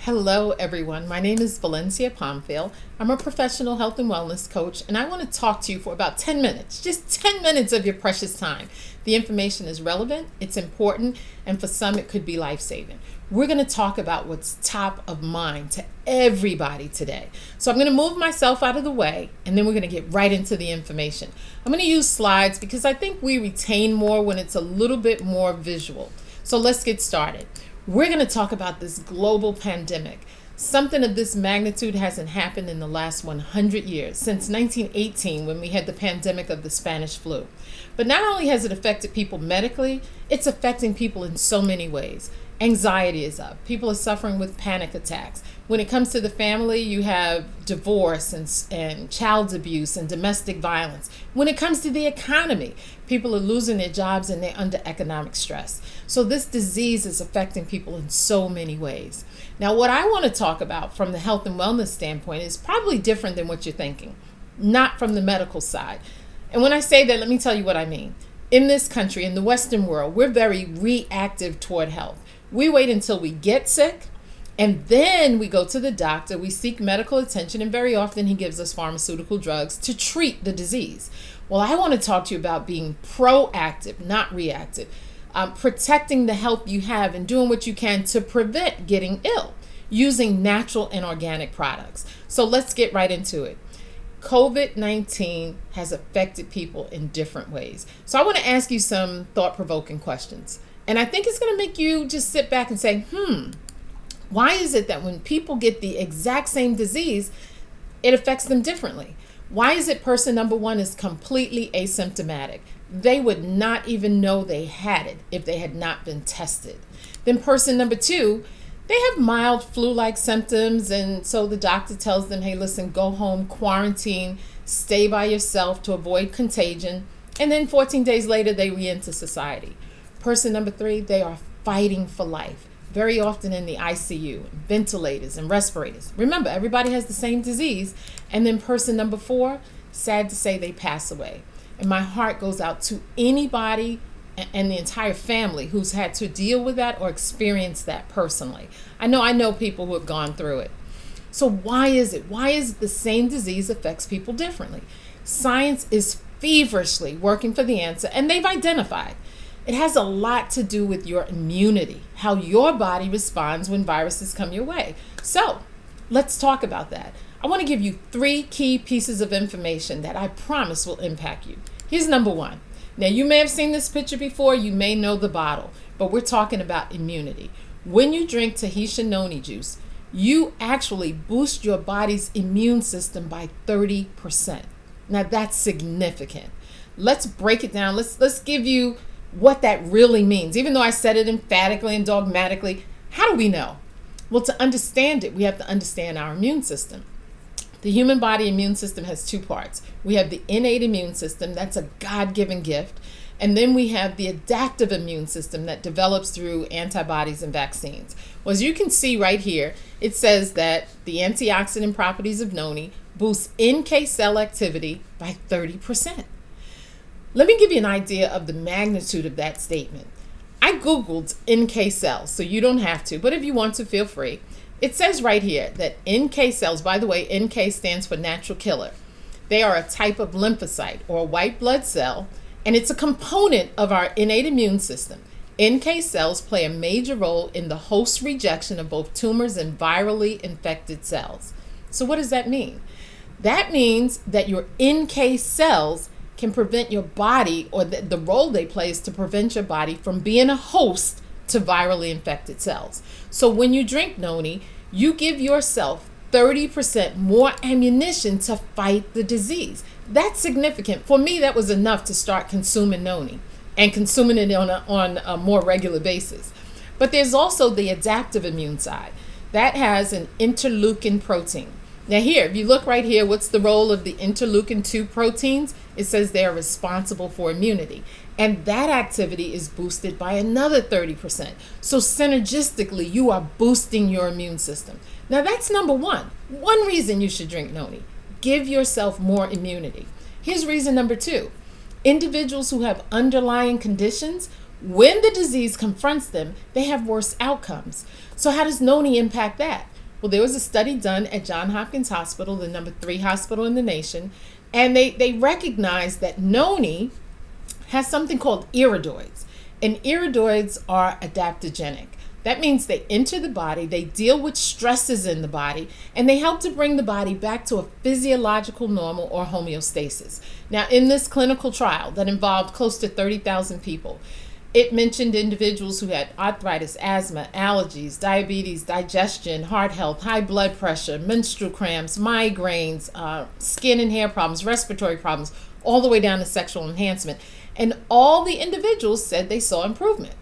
Hello, everyone. My name is Valencia Pomfil. I'm a professional health and wellness coach, and I want to talk to you for about 10 minutes, just 10 minutes of your precious time. The information is relevant, it's important, and for some, it could be life-saving. We're going to talk about what's top of mind to everybody today. So I'm going to move myself out of the way, and then we're going to get right into the information. I'm going to use slides because I think we retain more when it's a little bit more visual. So let's get started. We're going to talk about this global pandemic. Something of this magnitude hasn't happened in the last 100 years, since 1918 when we had the pandemic of the Spanish flu. But not only has it affected people medically, it's affecting people in so many ways. Anxiety is up. People are suffering with panic attacks. When it comes to the family, you have divorce and child abuse and domestic violence. When it comes to the economy, people are losing their jobs and they're under economic stress. So this disease is affecting people in so many ways. Now, what I want to talk about from the health and wellness standpoint is probably different than what you're thinking, not from the medical side. And when I say that, let me tell you what I mean. In this country, in the Western world, we're very reactive toward health. We wait until we get sick, and then we go to the doctor, we seek medical attention, and very often he gives us pharmaceutical drugs to treat the disease. Well, I want to talk to you about being proactive, not reactive, protecting the health you have and doing what you can to prevent getting ill using natural and organic products. So let's get right into it. COVID-19 has affected people in different ways. So I want to ask you some thought-provoking questions. And I think it's going to make you just sit back and say, why is it that when people get the exact same disease, it affects them differently? Why is it person number one is completely asymptomatic? They would not even know they had it if they had not been tested. Then person number two, they have mild flu-like symptoms, and so the doctor tells them, hey, listen, go home, quarantine, stay by yourself to avoid contagion, and then 14 days later, they re-enter society. Person number three, they are fighting for life, very often in the ICU, ventilators and respirators. Remember, everybody has the same disease. And then person number four, sad to say, they pass away. And my heart goes out to anybody and the entire family who's had to deal with that or experience that personally. I know people who have gone through it. So why is it? Why is it the same disease affects people differently? Science is feverishly working for the answer, and they've identified. It has a lot to do with your immunity, how your body responds when viruses come your way. So let's talk about that. I want to give you 3 key pieces of information that I promise will impact you. Here's number 1. Now, you may have seen this picture before, you may know the bottle, but we're talking about immunity. When you drink Tahitian Noni juice, you actually boost your body's immune system by 30%. Now, that's significant. Let's break it down. Let's give you what that really means. Even though I said it emphatically and dogmatically, how do we know? Well, to understand it, we have to understand our immune system. The human body immune system has 2 parts. We have the innate immune system, that's a God-given gift. And then we have the adaptive immune system that develops through antibodies and vaccines. Well, as you can see right here, it says that the antioxidant properties of Noni boost NK cell activity by 30%. Let me give you an idea of the magnitude of that statement. I Googled NK cells, so you don't have to, but if you want to, feel free. It says right here that NK cells, by the way, NK stands for natural killer. They are a type of lymphocyte or a white blood cell, and it's a component of our innate immune system. NK cells play a major role in the host rejection of both tumors and virally infected cells. So what does that mean? That means that your NK cells can prevent your body, or the role they play is to prevent your body from being a host to virally infected cells. So when you drink Noni, you give yourself 30% more ammunition to fight the disease. That's significant. For me, that was enough to start consuming Noni and consuming it on a more regular basis. But there's also the adaptive immune side. That has an interleukin protein. Now here, if you look right here, what's the role of the interleukin-2 proteins? It says they are responsible for immunity. And that activity is boosted by another 30%. So synergistically, you are boosting your immune system. Now that's number 1. One reason you should drink Noni. Give yourself more immunity. Here's reason number 2. Individuals who have underlying conditions, when the disease confronts them, they have worse outcomes. So how does Noni impact that? Well, there was a study done at Johns Hopkins Hospital, the number 3 hospital in the nation, and they recognized that Noni has something called iridoids. And iridoids are adaptogenic. That means they enter the body, they deal with stresses in the body, and they help to bring the body back to a physiological normal or homeostasis. Now, in this clinical trial that involved close to 30,000 people, it mentioned individuals who had arthritis, asthma, allergies, diabetes, digestion, heart health, high blood pressure, menstrual cramps, migraines, skin and hair problems, respiratory problems, all the way down to sexual enhancement. And all the individuals said they saw improvement.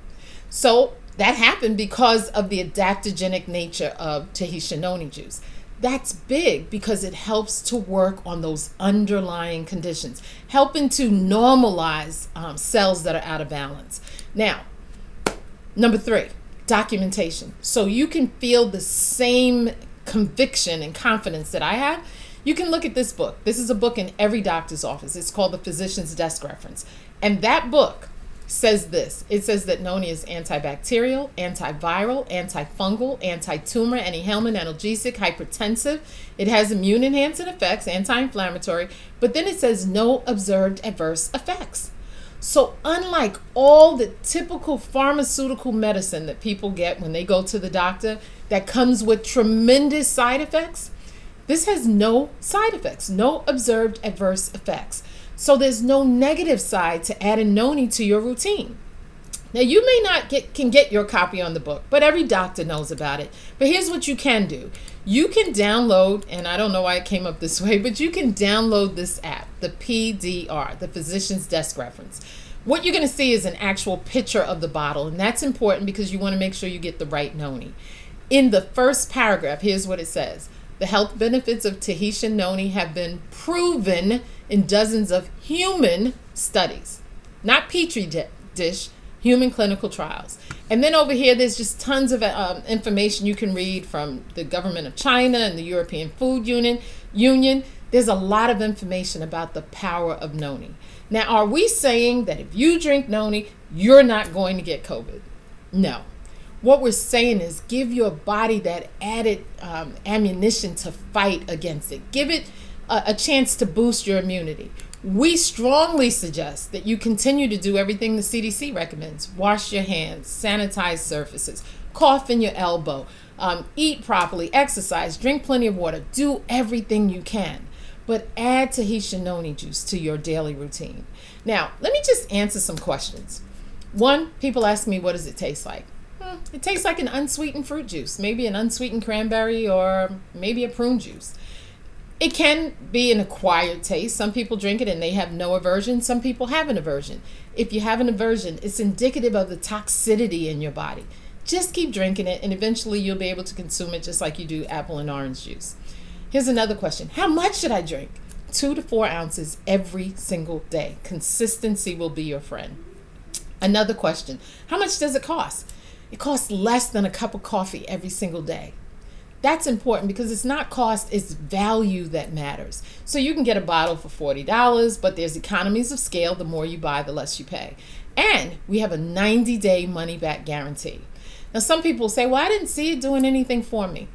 So that happened because of the adaptogenic nature of Tahitian Noni juice. That's big because it helps to work on those underlying conditions, helping to normalize cells that are out of balance. Now, number 3, documentation. So you can feel the same conviction and confidence that I have. You can look at this book. This is a book in every doctor's office. It's called the Physician's Desk Reference. And that book says this. It says that Noni is antibacterial, antiviral, antifungal, anti-tumor, anti-helminth, analgesic, hypertensive. It has immune-enhancing effects, anti-inflammatory, but then it says no observed adverse effects. So unlike all the typical pharmaceutical medicine that people get when they go to the doctor that comes with tremendous side effects, this has no side effects, no observed adverse effects. So there's no negative side to adding Noni to your routine. Now, you may not get your copy on the book, but every doctor knows about it. But here's what you can do. You can download, and I don't know why it came up this way, but you can download this app, the PDR, the Physician's Desk Reference. What you're going to see is an actual picture of the bottle, and that's important because you want to make sure you get the right Noni. In the first paragraph, here's what it says. The health benefits of Tahitian Noni have been proven in dozens of human studies, not petri dish, human clinical trials. And then over here, there's just tons of information you can read from the government of China and the European Food Union. There's a lot of information about the power of Noni. Now, are we saying that if you drink Noni, you're not going to get COVID? No. What we're saying is give your body that added ammunition to fight against it. Give it a chance to boost your immunity. We strongly suggest that you continue to do everything the CDC recommends. Wash your hands, sanitize surfaces, cough in your elbow, eat properly, exercise, drink plenty of water. Do everything you can. But add Tahitian Noni juice to your daily routine. Now, let me just answer some questions. One, people ask me, what does it taste like? It tastes like an unsweetened fruit juice, maybe an unsweetened cranberry or maybe a prune juice. It can be an acquired taste. Some people drink it and they have no aversion. Some people have an aversion. If you have an aversion, it's indicative of the toxicity in your body. Just keep drinking it and eventually you'll be able to consume it just like you do apple and orange juice. Here's another question. How much should I drink? 2 to 4 ounces every single day. Consistency will be your friend. Another question. How much does it cost? It costs less than a cup of coffee every single day. That's important because it's not cost, it's value that matters. So you can get a bottle for $40, but there's economies of scale. The more you buy, the less you pay. And we have a 90-day money-back guarantee. Now, some people say, well, I didn't see it doing anything for me.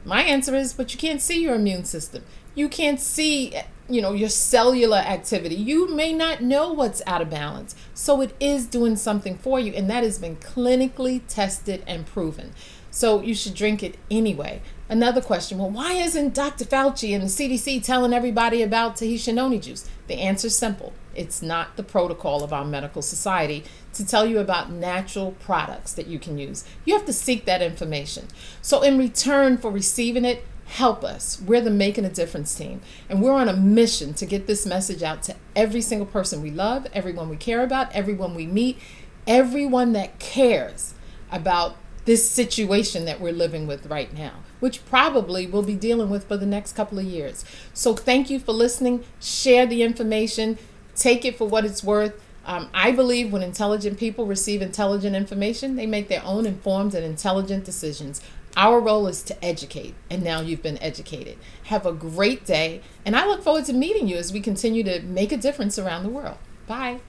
My answer is, but you can't see your immune system. You can't see, your cellular activity. You may not know what's out of balance. So it is doing something for you, and that has been clinically tested and proven. So you should drink it anyway. Another question, well, why isn't Dr. Fauci and the CDC telling everybody about Tahitian Noni juice? The answer is simple. It's not the protocol of our medical society to tell you about natural products that you can use. You have to seek that information. So in return for receiving it, help us. We're the Making a Difference team, and we're on a mission to get this message out to every single person we love, everyone we care about, everyone we meet, everyone that cares about this situation that we're living with right now, which probably we'll be dealing with for the next couple of years. So thank you for listening. Share the information. Take it for what it's worth. I believe when intelligent people receive intelligent information, they make their own informed and intelligent decisions. Our role is to educate, and now you've been educated. Have a great day, and I look forward to meeting you as we continue to make a difference around the world. Bye.